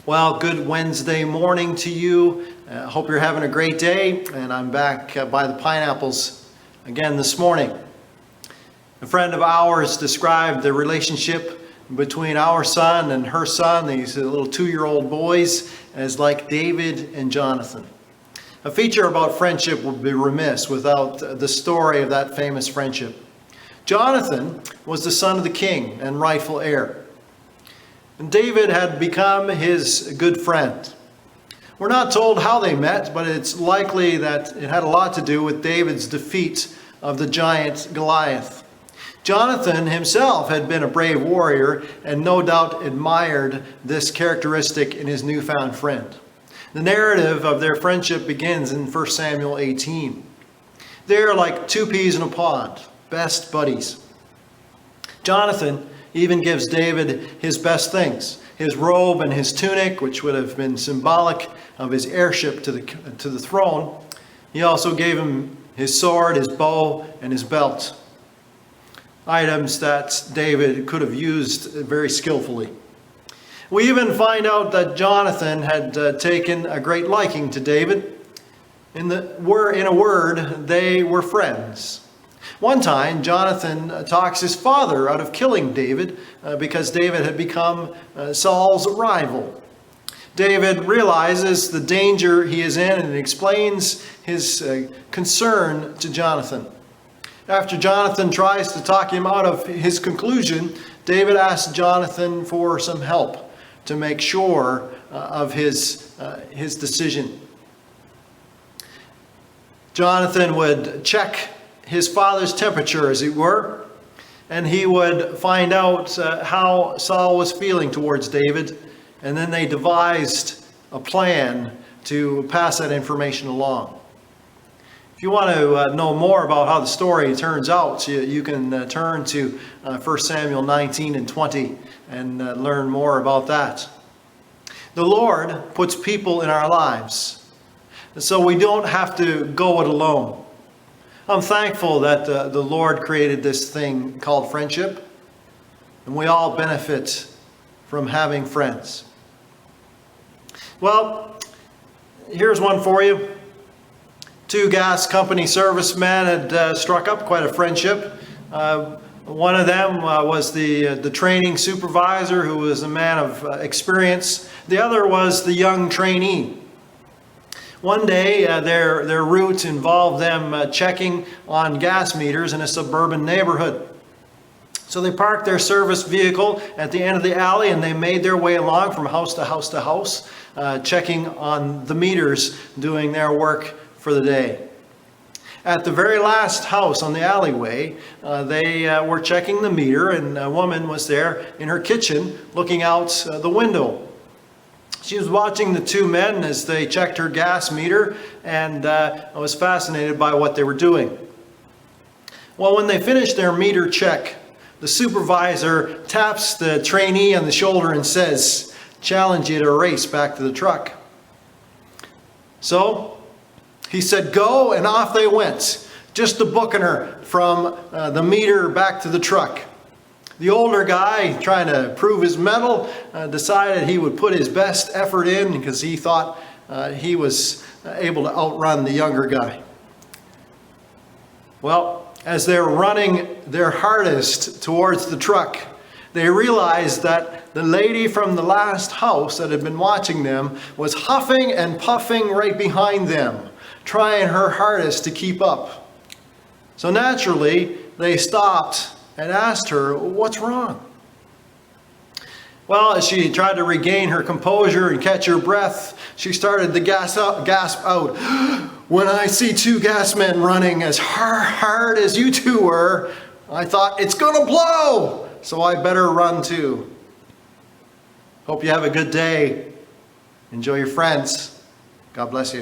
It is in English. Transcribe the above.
Well, good Wednesday morning to you. Hope you're having a great day, and I'm back by the pineapples again this morning. A friend of ours described the relationship between our son and her son, these little 2-year-old boys, as like David and Jonathan. A feature about friendship would be remiss without the story of that famous friendship. Jonathan was the son of the king and rightful heir. And David had become his good friend. We're not told how they met, but it's likely that it had a lot to do with David's defeat of the giant Goliath. Jonathan himself had been a brave warrior and no doubt admired this characteristic in his newfound friend. The narrative of their friendship begins in 1 Samuel 18. They're like two peas in a pod, best buddies. Jonathan even gives David his best things, his robe and his tunic, which would have been symbolic of his heirship to the throne. He also gave him his sword, his bow, and his belt, items that David could have used very skillfully. We even find out that Jonathan had taken a great liking to David. In a word, they were friends. One time, Jonathan talks his father out of killing David because David had become Saul's rival. David realizes the danger he is in and explains his concern to Jonathan. After Jonathan tries to talk him out of his conclusion, David asks Jonathan for some help to make sure of his decision. Jonathan would check his father's temperature, as it were, and he would find out how Saul was feeling towards David, and then they devised a plan to pass that information along. If you want to know more about how the story turns out, you can turn to 1 Samuel 19 and 20 and learn more about that. The Lord puts people in our lives, so we don't have to go it alone. I'm thankful that the Lord created this thing called friendship, and we all benefit from having friends. Well, here's one for you. 2 gas company servicemen had struck up quite a friendship. One of them was the training supervisor, who was a man of experience. The other was the young trainee. One day, their route involved them checking on gas meters in a suburban neighborhood. So they parked their service vehicle at the end of the alley and they made their way along from house to house to house, checking on the meters, doing their work for the day. At the very last house on the alleyway, they were checking the meter, and a woman was there in her kitchen looking out the window. She was watching the 2 men as they checked her gas meter, and I was fascinated by what they were doing. Well, when they finished their meter check, the supervisor taps the trainee on the shoulder and says, "Challenge you to a race back to the truck." So he said, "Go," and off they went, just to booking her from the meter back to the truck. The older guy, trying to prove his mettle, decided he would put his best effort in because he thought he was able to outrun the younger guy. Well, as they're running their hardest towards the truck, they realized that the lady from the last house that had been watching them was huffing and puffing right behind them, trying her hardest to keep up. So naturally, they stopped and asked her, "What's wrong?" Well, as she tried to regain her composure and catch her breath, she started to gasp out, "When I see 2 gas men running as hard as you 2 were, I thought, it's gonna blow, so I better run too." Hope you have a good day. Enjoy your friends. God bless you.